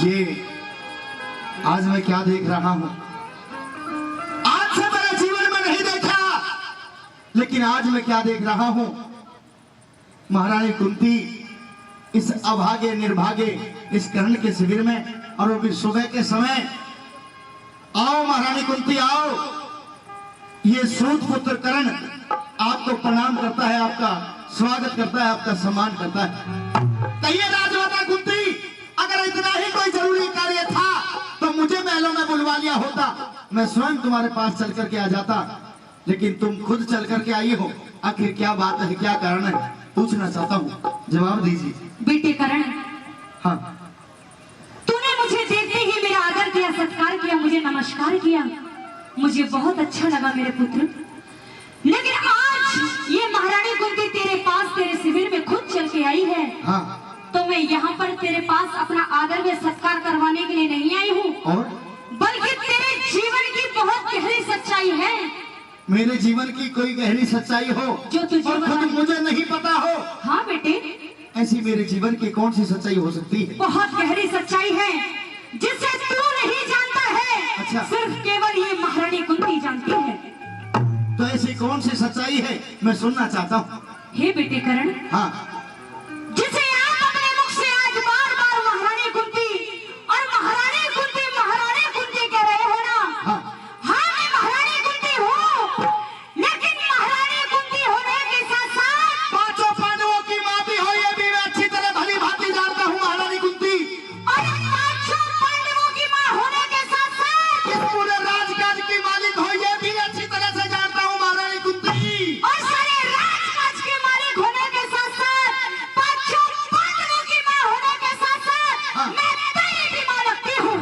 ये आज मैं क्या देख रहा हूं, आज से मेरे जीवन में नहीं देखा, लेकिन आज मैं क्या देख रहा हूं। महारानी कुंती इस अभागे निर्भागे इस कर्ण के शिविर में, और वो भी सुबह के समय। आओ महारानी कुंती आओ, ये सूत पुत्र कर्ण आपको प्रणाम करता है, आपका स्वागत करता है, आपका सम्मान करता है। कहिए राजमाता कुंती, अगर इतना ही कोई जरूरी कार्य था तो मुझे महलों में बुलवा लिया होता, मैं स्वयं तुम्हारे पास चल करके आ जाता, लेकिन तुम खुद चल करके आई हो। आखिर क्या बात है, क्या कारण है, पूछना चाहता हूँ, जवाब दीजिए। बेटे करण, हाँ, तूने मुझे देखते ही मेरा आदर किया, सत्कार किया, मुझे नमस्कार किया, मुझे बहुत अच्छा लगा मेरे पुत्र। लेकिन आज ये महारानी कुंती तेरे पास तेरे शिविर में खुद चल के आई है। हाँ, तो मैं यहाँ पर तेरे पास अपना आदर व सत्कार करवाने के लिए नहीं आई हूँ, और बल्कि तेरे जीवन की बहुत गहरी सच्चाई है। मेरे जीवन की कोई गहरी सच्चाई हो जो तुझे और खुद मुझे नहीं पता हो। हाँ बेटे, ऐसी मेरे जीवन की कौन सी सच्चाई हो सकती है? बहुत गहरी सच्चाई है जिसे तू नहीं जानता है। अच्छा। सिर्फ केवल ये महारानी कुंती जानती है। तो ऐसी कौन सी सच्चाई है, मैं सुनना चाहता हूँ। हे बेटे करण, हाँ, जिसे आप अपने मुख से आज बार बार महारानी कुंती और महारानी कुंती कह रहे हो ना। हाँ, हाँ, मैं महारानी कुंती हूँ, लेकिन महारानी कुंती होने के साथ साथ पांचों पांडवों की माँ भी हो, ये भी मैं अच्छी तरह भली भांति जानता हूँ महारानी कुंती। और पांचों पांडवों की माँ होने के साथ साथ इस पूरे राजकाज की मालिक हो, ये भी अच्छी तरह से जानता हूँ महारानी कुंती। और सारे राजकाज के मालिक होने के साथ साथ पांचों पांडवों की माँ होने के साथ साथ हाँ। मैं तेरी भी माँ लगती हूँ।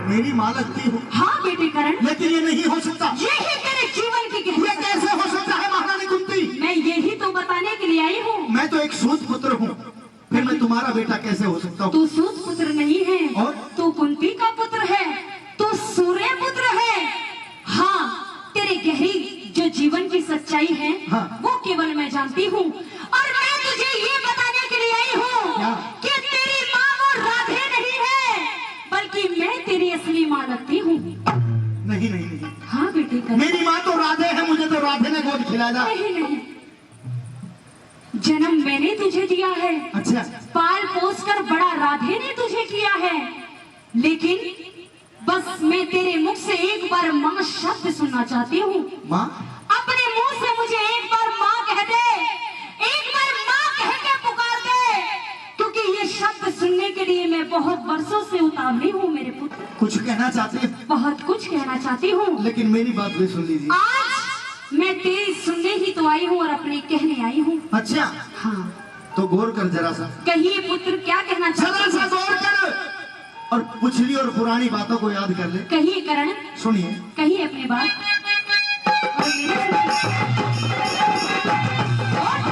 मेरी माँ लगती हूँ, हाँ बेटे करण, लेकिन ये नहीं हो सकता। यही तेरे जीवन की ये गहरी कैसे हो सकता है महारानी कुंती? मैं यही तो बताने के लिए आई हूँ। मैं तो एक सूत पुत्र हूँ, फिर मैं तुम्हारा बेटा कैसे हो सकता हूँ? तू सूत पुत्र नहीं है, और? तू कुंती का पुत्र है, तू सूर्य पुत्र है। हाँ, तेरी गहरी जो जीवन की सच्चाई है हाँ। वो केवल मैं जानती हूँ, और मैं तुझे ये बताने के लिए आई हूँ क्या? कि तेरी माँ वो राधे नहीं है, बल्कि मैं तेरी असली माँ लगती हूँ। नहीं नहीं नहीं, हाँ बेटे करण, मेरी माँ तो राधे है, मुझे तो राधे ने गोद खिलाया। नहीं नहीं, जन्म मैंने तुझे दिया है, अच्छा, पाल पोस कर बड़ा राधे ने तुझे किया है, लेकिन बस मैं तेरे मुख से एक बार माँ शब्द सुनना चाहती हूँ। माँ? अपने मुंह से मुझे एक बार माँ कह दे, एक बार माँ कह के पुकार दे, क्योंकि ये शब्द सुनने के लिए मैं बहुत वर्षों से उतावली हूँ मेरे पुत्र। कुछ कहना चाहते हैं? बहुत कुछ कहना चाहती हूँ, लेकिन मेरी बात भी सुन लीजिए। आज मैं तेरी सुनने ही तो आई हूँ और अपने कहने आई हूँ। अच्छा, हाँ, तो गौर कर जरा सा, कहिए पुत्र क्या कहना जरा चाहते सा हैं? गौर कर और पिछली और पुरानी बातों को याद कर ले। कहिए करण, सुनिए। कहिए अपनी बात। और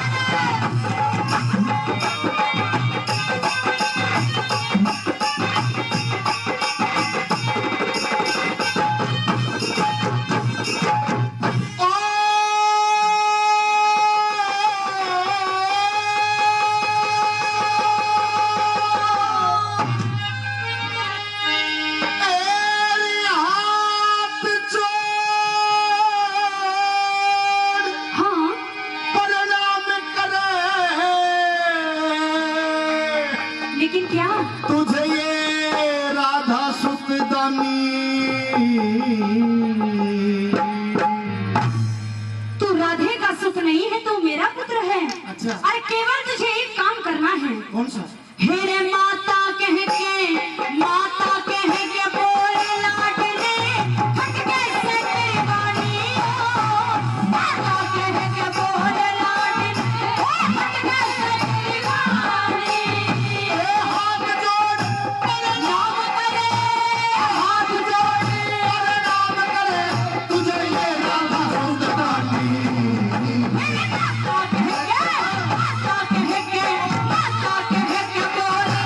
लेकिन क्या तुझे ये राधा सुतदानी, तू राधे का सुख नहीं है, तू मेरा पुत्र है। अच्छा। और केवल तुझे एक काम करना है। कौन सा? हेरे माता कह के, माता कह के बोले लाडले, हटके से तेरी वाणी हो। माता कह के बोले लाडले, हटके से तेरी वाणी। हाथ जोड़ नाम करे, हाथ जोड़े, नाम करे, तुझे ये राधा सुतदानी। माता कह के बोले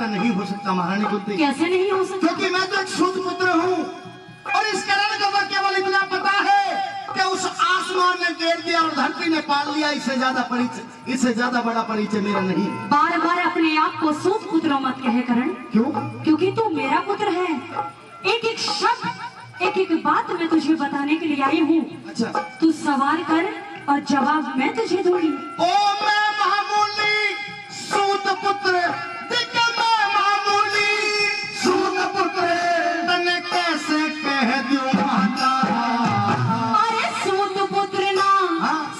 बेटा नहीं हो सकता महारानी कुंती। कैसे नहीं हो सकता? क्योंकि मैं तो एक सूत पुत्र हूँ और इस करण को तो केवल इतना पता है कि उस आसमान ने घेर दिया और धरती ने पाल लिया। इससे ज्यादा बड़ा परिचय मेरा नहीं। बार बार अपने आप को सूत पुत्र मत कहे करण। क्यों? क्योंकि तू मेरा पुत्र है। एक एक शब्द, एक एक बात मैं तुझे बताने के लिए आई हूँ। अच्छा, तू सवाल कर और जवाब मैं तुझे दूंगी। ओ मैं मामूली सूत पुत्र, देख मैं मामूली सूत पुत्र, तने कैसे कह दूं माता। अरे सूत पुत्र ना,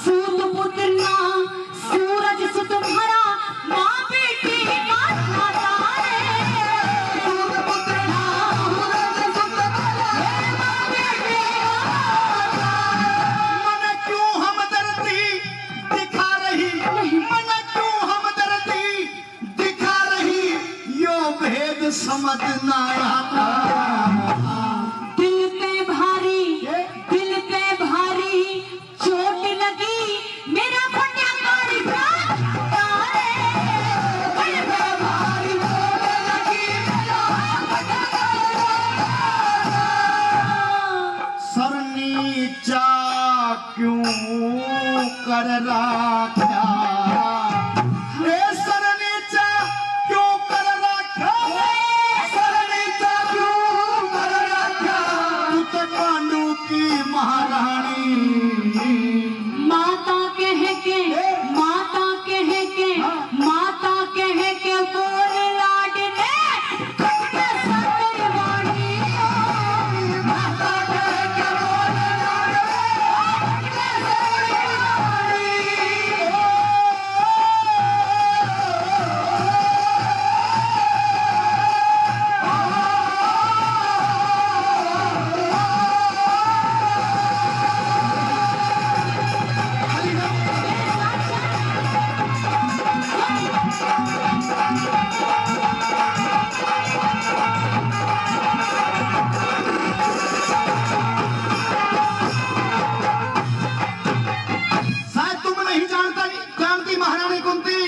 सूत पुत्र ना, सूरज सुत तुम्हारा माँ बेटी का नाता है। सूत पुत्र ना, सूरज सुत तुम्हारा माँ बेटी का नाता। मन क्यों हमदर्दी दिखा रही, मन क्यों हमदर्दी दिखा रही, यो भेद समझ ना आता। दिल पे भारी चोट लगी, मेरा फटा कारी प्राण तारे। दिल पे भारी चोट लगी, मेरा फटा कारी सर नीचा क्यों कर रखा, रे सर नीचा क्यों कर रखा, सर नीचा क्यों कर रखा, तू तो पांडु की महारानी। माता कह के बोल लाडले, खटके सत्तर वाणी। माता कह के बोल लाडले, खटके सत्तर वाणी। शायद तुम नहीं जानती महारानी कुंती,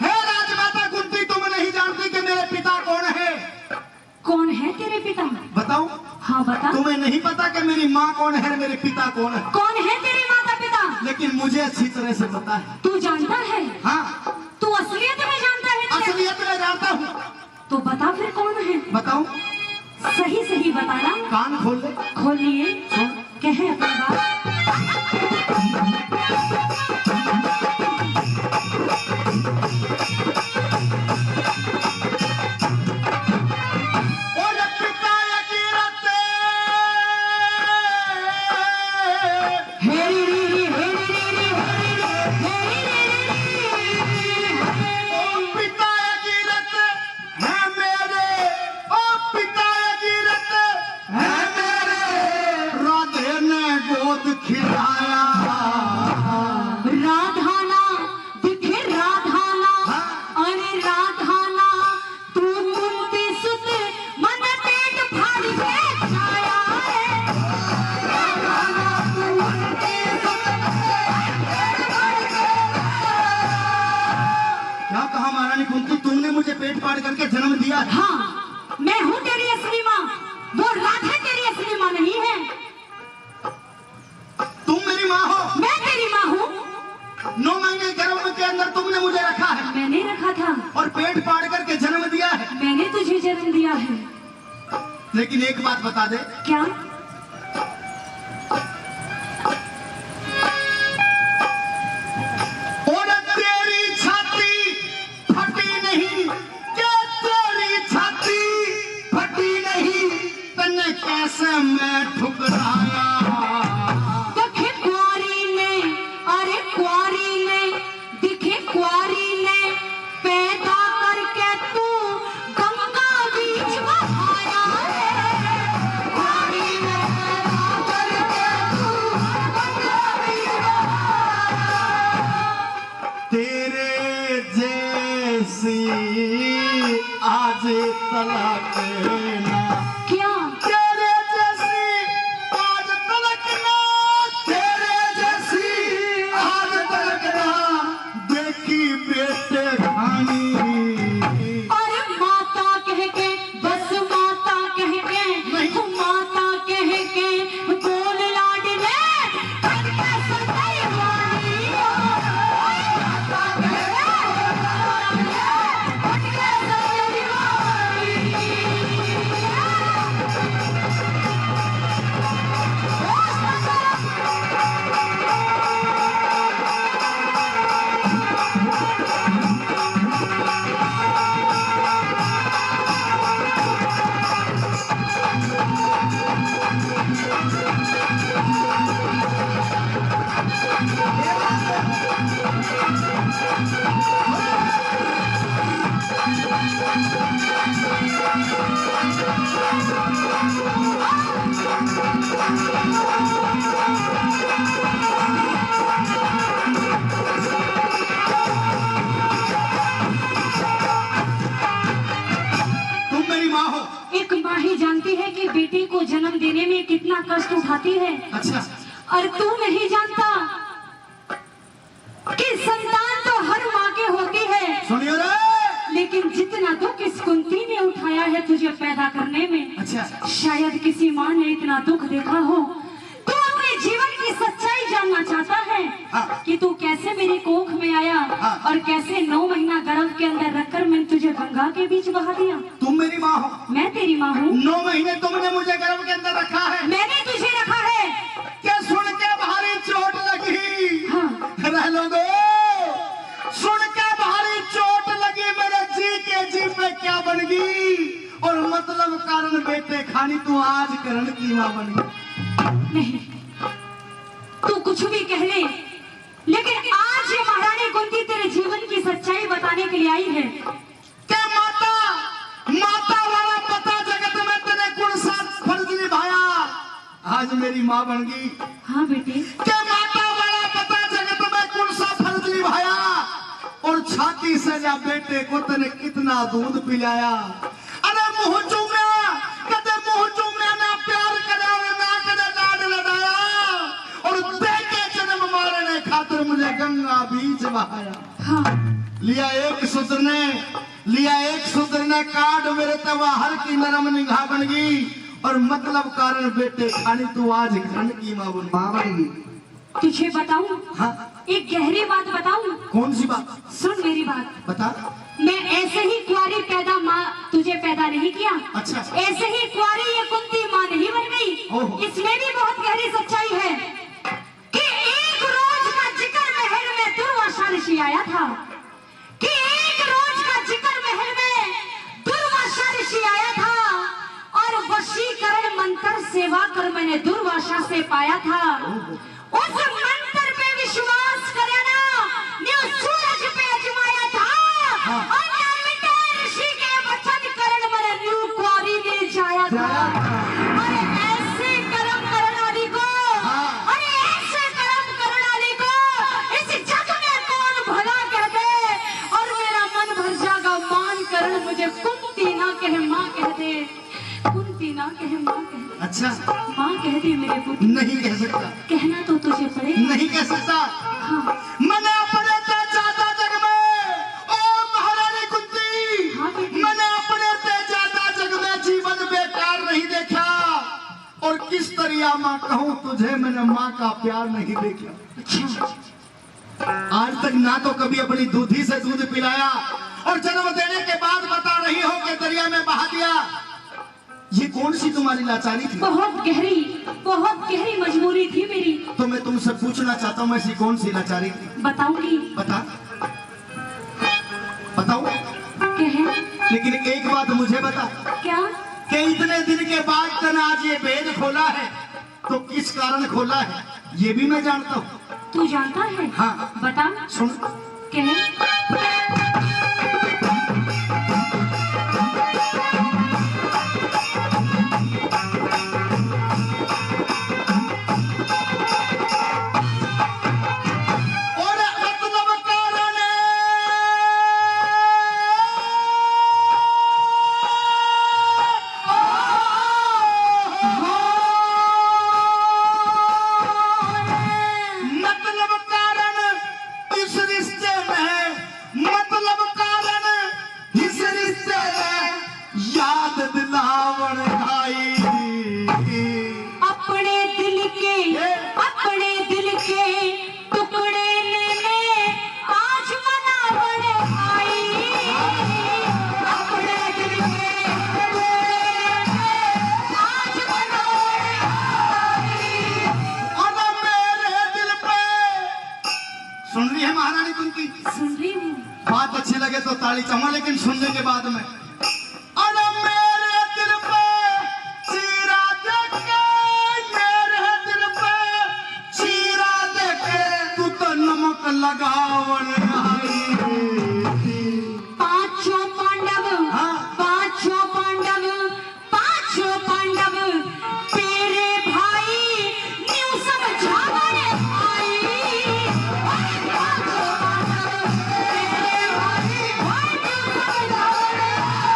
हे राजमाता कुंती, तुम नहीं जानती कि मेरे पिता कौन है। कौन है तेरे पिता? बताओ, हाँ बता। तुम्हें नहीं पता कि मेरी माँ कौन है, मेरे पिता कौन है, कौन है तेरे माता पिता? लेकिन मुझे अच्छी तरह से पता है। तू जानता है? हाँ, तू असलियत में जानता है? असलियत में जानता हूँ। तो बता फिर कौन है? बताओ, सही सही बताना। कान खोल ले, खोलिए, सुन। कहे अपनी बात। और पिता यकीरते, हेरी री री, हेरी री री, हेरी री, हेरी री री। ओ पिता यकीरते है मेरे, ओ पिता यकीरते है मेरे, राधे ने गोद खिलाया। राधाना दिखे राधाना, अरे राधाना तू कुंती सुत, मन पेट फाड़ के छाया है। राधाना तू कुंती सुत, पेट फाड़ के क्या कहा महारानी कुंती, तुमने मुझे पेट फाड़ करके जन्म दिया है? हाँ, मैं हूँ तेरी असली माँ, वो राधा तेरी असली माँ नहीं है। तुम मेरी माँ हो। मैं तेरी माँ हूँ। 9 महीने गर्भ के अंदर तुमने मुझे रखा है मैंने रखा था, और पेट फाड़ करके जन्म दिया है। मैंने तुझे जन्म दिया है। लेकिन एक बात बता दे, क्या? और तेरी छाती फटी नहीं, क्या तेरी छाती फटी नहीं, तन्ने कैसे मैं ठुकराया। दिखे कुआरी ने, अरे कुआरी ने, दिखे कुआरी ने पैदा करके तू गंगा बीच बहाया है। कुआरी ने पैदा करके तू गंगा बीच बहाया। तेरे जैसी आज तलक ना, क्या? तेरे जैसी आज तलक ना, तेरे जैसी आज तलक ना देखी बेटे खानी। अरे माता है कि बेटी को जन्म देने में कितना कष्ट उठाती है। अच्छा, और तू नहीं जानता कि संतान तो हर माँ के होती है, सुनियो रे। लेकिन जितना दुख इस कुंती ने उठाया है तुझे पैदा करने में, अच्छा, शायद किसी माँ ने इतना दुख देखा हो। तू अपने जीवन की सच्चाई जानना चाहता है हाँ। कि तू कैसे मेरी कोख में आया हाँ। और कैसे 9 महीना गर्भ के अंदर रखकर मैंने तुझे गंगा के बीच बहा दिया। तुम मेरी माँ हो। मैं तेरी माँ हूँ। 9 महीने तुमने मुझे गर्भ के अंदर रखा है। मैंने तुझे रखा है। क्या सुन के भारी चोट लगी? हाँ। रह लोगो, सुन के भारी चोट लगी मेरे जी के जी पे क्या बन गई? और मतलब कारण बेटे खानी तू आज करण की माँ बन गई। नहीं, तू कुछ भी कह ले, लेकिन आज ये महारानी कुंती तेरे जीवन की सच्चाई बताने के लिए आई है। क्या माता, माता वाला पता जगत में तेरे गुण साथ फर्ज निभाया, आज मेरी माँ बन गई। हाँ बेटे। क्या माता वाला पता जगत में गुण सा फर्ज निभाया, और छाती से जा बेटे को तेने कितना दूध पिलाया। अरे मुंह चूम्या, कदे मुंह चूम्या ना प्यार करे और ना कदे लाड लड़ाया, और देखे जन्म मारने खातिर मुझे गंगा बीच बहाया। हाँ। लिया एक सूत्र ने काट मेरे तवाहर की नरम निगाह बन गई, और मतलब कारण बेटे खानी तू आज घन की माँ बन गई। तुझे बताऊं? हाँ। एक गहरी बात बताऊं? कौन सी बात? सुन मेरी बात। बता। मैं ऐसे ही कुंवारी पैदा माँ तुझे पैदा नहीं किया। अच्छा। ऐसे ही कुंवारी ये कुंती माँ नहीं बन गई। इसमें भी बहुत गहरी सच्चाई है कि एक रोज का जिक्र महल में दुर्वासा ऋषि आया था, कि एक रोज का जिक्र महल में दुर्वासा ऋषि आया था, और वशीकरण मंत्र सेवा कर मैंने दुर्वासा से पाया था। उस मंत्र पे विश्वास करे ना, न्यू सूरज पे अजमाया था, और ना मिटे ऋषि के वचन करण मैंने न्यू कुंवारी में जाया था। अरे ऐसे कर्म करने वाली को, अरे ऐसे कर्म करने वाली को इस जग में कौन भला कह दे, और मेरा मन भर जागा मान करण मुझे कुंती ना कहे माँ कह दे, कुंती ना कहे माँ कह दे। अच्छा, माँ कह दे मेरे पुत्र। नहीं कह सकता। कहना तो तुझे पड़ेगा। नहीं कह सकता। हाँ। मैंने अपने ते जाता जग में, ओ महारानी कुंती, हाँ बेटी। मैंने अपने ते जाता जग में जीवन बेकार नहीं देखा, और किस तरह माँ कहूँ तुझे मैंने माँ का प्यार नहीं देखा। अच्छा। आज तक ना तो कभी अपनी दूधी से दूध पिलाया, और जन्म देने के बाद बता रही हो कि दरिया में बहा दिया। ये कौन सी तुम्हारी लाचारी थी? बहुत गहरी मजबूरी थी मेरी। तो मैं तुमसे पूछना चाहता हूँ, ऐसी कौन सी लाचारी थी? बताऊंगी। बता, बताओ। कहे? लेकिन एक बात मुझे बता। क्या? कि इतने दिन के बाद तने आज ये भेद खोला है, तो किस कारण खोला है ये भी मैं जानता हूँ। तू जानता है? हाँ। बता। सुन। कहे? सुन रही है महारानी कुंती? सुन रही हूँ। बात अच्छी लगे तो ताली चाहूंगा, लेकिन सुनने के बाद में अरे मेरे दिल पे चीरा देके, मेरे दिल पे चीरा देके तू तो नमक लगावन आई। पांचों पांडव, पांचों पांडव, पांचों पांडव तेरे भाई न्यू समझावन आई। पांचों पांडव तेरे भाई न्यू समझावन आई।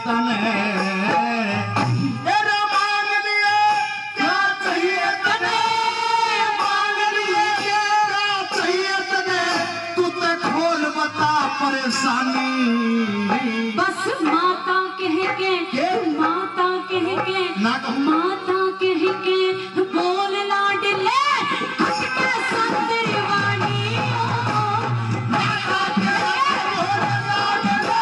तने तेरा मांग लिए क्या चाहिए तने मांग लिए क्या चाहिए तने तू तो खोल बता परेशानी बस माता कह के माता कह के ना कहूं। माता कह के बोल लाडले हट के संदरवानी माता कह के बोल लाडले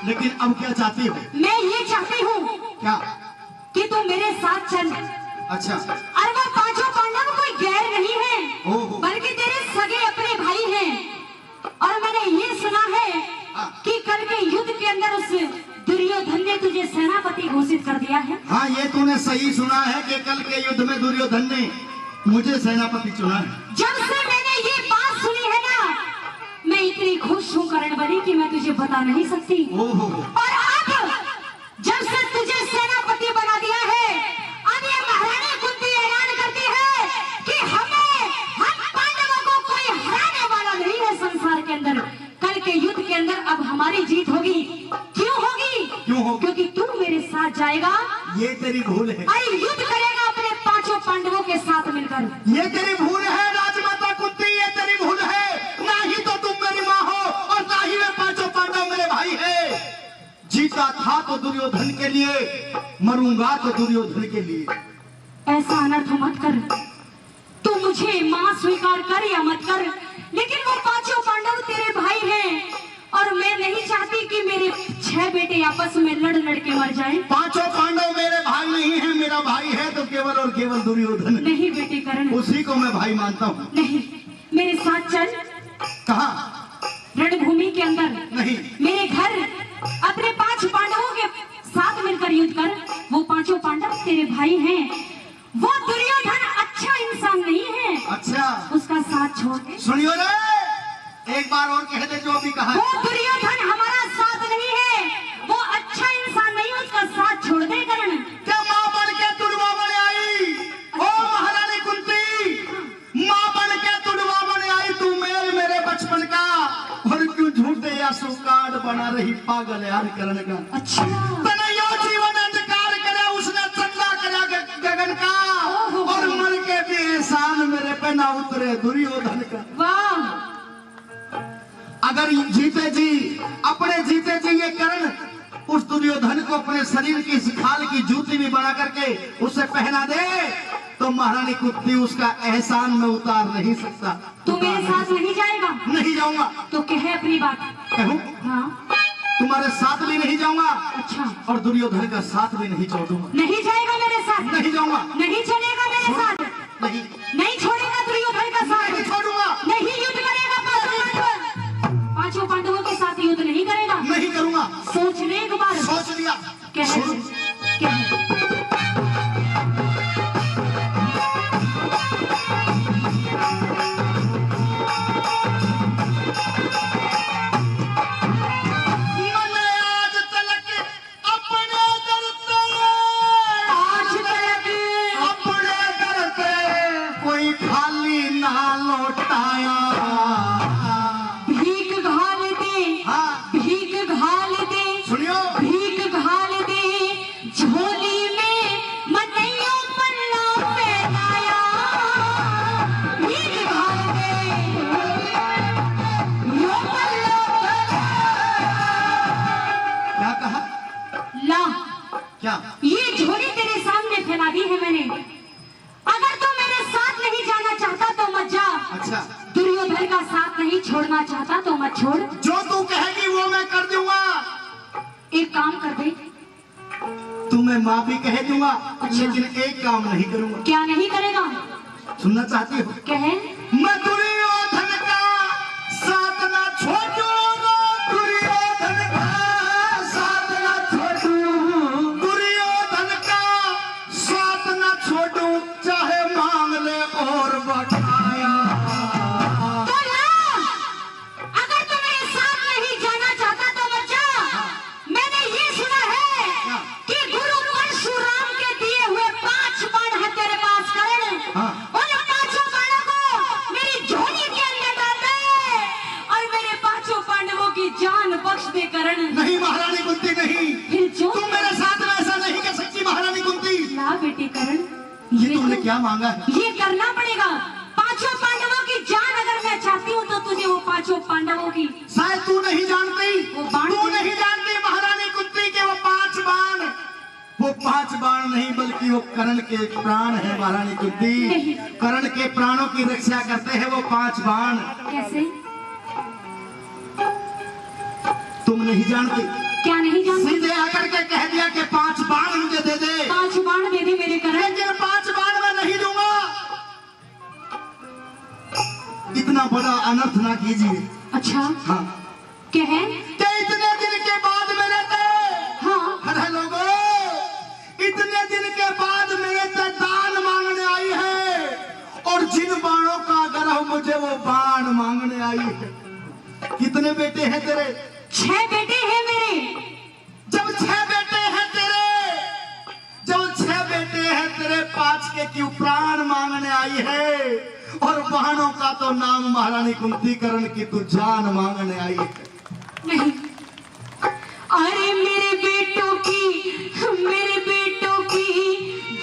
लेकिन अब क्या चाहती हो? मैं ये चाहती हूँ क्या? कि तू मेरे साथ चल। अच्छा और वो पांचों पांडव कोई गैर नहीं है ओहो। बल्कि तेरे सगे अपने भाई हैं। और मैंने ये सुना है कि कल के युद्ध के अंदर उस दुर्योधन ने तुझे सेनापति घोषित कर दिया है। हाँ, ये तूने सही सुना है कि कल के युद्ध में दुर्योधन ने मुझे सेनापति चुना है। जब से मैंने ये बात सुनी है ना, मैं इतनी खुश हूँ करणबली कि मैं तुझे बता नहीं सकती। ओहो। और अब जब से तुझे सेनापति बना दिया है, अब ये महारानी कुंती ऐलान करती है कि हम पांडवों को कोई हराने वाला नहीं है संसार के अंदर। कल के युद्ध के अंदर अब हमारी जीत होगी। क्यों होगी? क्यों होगी? क्योंकि तू मेरे साथ जाएगा। ये तेरी भूल है। अरे युद्ध करेगा अपने पांचों पांडवों के साथ मिलकर। ये तेरी भूल है राजमाता कुंती, ये तेरी भूल है। ना ही तो तुम मेरी माँ हो और ना ही वे पांचों पांडव मेरे भाई है। जीता था तो दुर्योधन के लिए, मरूंगा तो दुर्योधन के लिए। ऐसा अनर्थ मत कर। तू मुझे मां स्वीकार कर या मत कर, लेकिन वो पांचों पांडव तेरे भाई हैं और मैं नहीं चाहती कि मेरे 6 बेटे आपस में लड़ लड़ के मर जाएं। पांचों पांडव मेरे भाई नहीं है, मेरा भाई है तो केवल और केवल दुर्योधन। नहीं बेटे करण, उसी को मैं भाई मानता हूँ। नहीं, मेरे साथ चल। कहाँ? रणभूमि के अंदर नहीं। मेरे घर अपने 5 पांडवों के साथ मिलकर युद्ध कर। वो पांचों पांडव तेरे भाई हैं। वो दुर्योधन अच्छा इंसान नहीं है। अच्छा, उसका साथ छोड़ दे। सुनियो रे, एक बार और कह दे जो अभी कहा है। वो दुर्योधन हमारा साथ नहीं है, वो अच्छा इंसान नहीं, उसका साथ छोड़ दे करण। क्या माँ बन के तुड़वा बन आई? ओ महारानी कुंती, माँ बन के तुड़वा बन आई तू मेरे बचपन का, और क्यों झूठे या सुकाड़ बना रही पागल यार करण का। अच्छा, तनयो जीवन अंधकार करे उसने चंदा करा गगन का, और मर के भी एहसान मेरे पे ना उतरे दुर्योधन का। वाह। अगर जीते जी, अपने जीते जी ये करण उस दुर्योधन को अपने शरीर की खाल की जूती भी बना करके उसे पहना दे, तो महारानी कुंती उसका एहसान में उतार नहीं सकता। तू मेरे साथ नहीं जाएगा? नहीं जाऊंगा। तो कहे अपनी बात। कहूं? हाँ। तुम्हारे साथ भी नहीं जाऊंगा। अच्छा। और दुर्योधन का साथ भी नहीं छोड़ूंगा। नहीं जाएगा मेरे साथ? नहीं जाऊंगा। नहीं चलेगा मेरे साथ? नहीं। नहीं छोड़ेगा दुर्योधन का साथ? नहीं छोड़ूंगा। नहीं युद्ध करेगा पांचों पांडवों के साथ? युद्ध नहीं करेगा? नहीं करूंगा। सोच ले एक बार। सोच लिया। कहे। क्या? ये झोली तेरे सामने फैला दी है मैंने। अगर तू मेरे साथ नहीं जाना चाहता तो मत जा। अच्छा। जीवन भर का साथ नहीं छोड़ना चाहता तो मत छोड़। जो तू कहेगी वो मैं कर दूंगा। एक काम कर दे। तुम्हें माँ भी कह दूंगा, अच्छा। लेकिन एक काम नहीं करूंगा। क्या नहीं करेगा? सुनना चाहती हो? कहे। मैं दुर्योधन का साथ ना छोड़ूंगा, दुर्योधन का साथ ना छोड़ूं, दुर्योधन का साथ ना छोड़ूं, चाहे मांग ले और बठाया। तो यार, अगर तू मेरे साथ नहीं जाना चाहता तो मत जा। मैंने ये सुना है कि गुरु परशुराम के दिए हुए 5 बाण है तेरे पास करण। हाँ। उन 5 बाणों को मेरी झोली के अंदर डाल दे और मेरे 5 पांडवों की जान बख्श दे करण। नहीं महारानी कुंती, नहीं, फिर जो तुम मेरे साथ में ऐसा नहीं कर सकती महारानी कुंती। ला बेटे करण, ये तुमने क्या मांगा है? ये करना पड़ेगा। 5 पांडवों की जान अगर मैं चाहती हूँ तो तुझे वो 5 पांडवों की शायद तू नहीं जानती, वो बाण तू नहीं जानती महारानी कुंती के वो 5 बाण, वो 5 बाण नहीं बल्कि वो कर्ण के प्राण है महारानी कुंती। नहीं। कर्ण के प्राणों की रक्षा करते हैं वो 5 बाण। कैसे? तुम नहीं जानती? क्या नहीं जानती? सीधे आकर के कह दिया कि 5 बाण मुझे दे दे, 5 बाण दे दे मेरे करण। लेकिन 5 बाण मैं नहीं दूंगा। इतना बड़ा अनर्थ ना कीजिए। अच्छा, हाँ, कहे। कि इतने दिन के बाद मेरे हाँ, अरे लोगों, इतने दिन के बाद मेरे से दान मांगने आई है, और जिन बाणों का गर्व मुझे वो बाण मांगने आई है। कितने बेटे हैं तेरे? 6 बेटे हैं मेरे। जब 6 बेटे हैं तेरे, जब 6 बेटे हैं तेरे, 5 के क्यों प्राण मांगने आई है? और बाणों का तो नाम महारानी कुंती कर्ण की तू जान मांगने आई है। नहीं, अरे मेरे बेटों की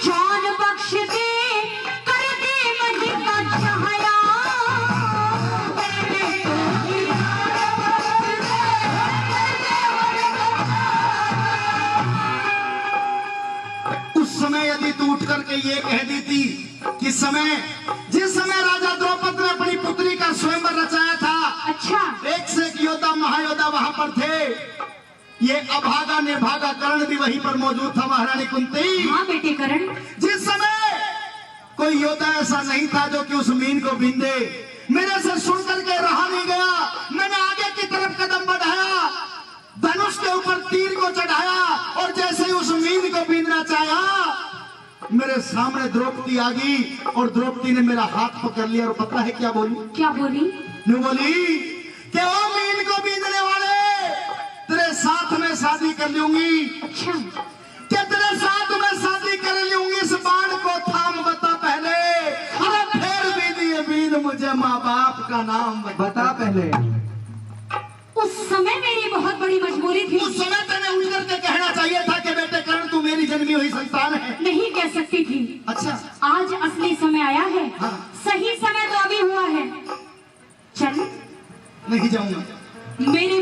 जान बख्श दे, कर दे मुझे का चाहया। मेरे बेटों की जान बख्श दे। उस समय यदि तू उठ करके ये कह देती कि जिस समय राजा द्रौपदी ने अपनी पुत्री का स्वयंवर रचाया था, अच्छा, एक से एक योद्धा महायोद्धा वहां पर थे, ये अभागा निर्भागा कर्ण भी वहीं पर मौजूद था महारानी कुंती। हाँ बेटे करण। जिस समय कोई योद्धा ऐसा नहीं था जो कि उस मीन को बींदे, मेरे से सुन करके रहा नहीं गया। मैंने आगे की तरफ कदम बढ़ाया, धनुष के ऊपर तीर को चढ़ाया, और जैसे ही उस मीन को बीनना चाहा, मेरे सामने द्रौपदी आ गई, और द्रौपदी ने मेरा हाथ पकड़ लिया, और पता है क्या बोली? क्या बोली? न्यू बोली कि ओ मीन को बीनने वाले, तेरे साथ में शादी कर लूंगी। अच्छा, क्या तेरे साथ में शादी कर लूंगी? इस बाण को थाम बता पहले, अरे फिर भी दिए बीन मुझे माँ बाप का नाम बता पहले। उस समय मेरी बहुत बड़ी मजबूरी थी। उस समय तेने उठ करके कहना चाहिए था कि बेटे कर्ण तू मेरी जन्मी हुई संतान है। नहीं कह सकती थी। अच्छा, आज असली समय आया है। हाँ। सही समय तो अभी हुआ है। चल, नहीं जाऊंगा। मेरे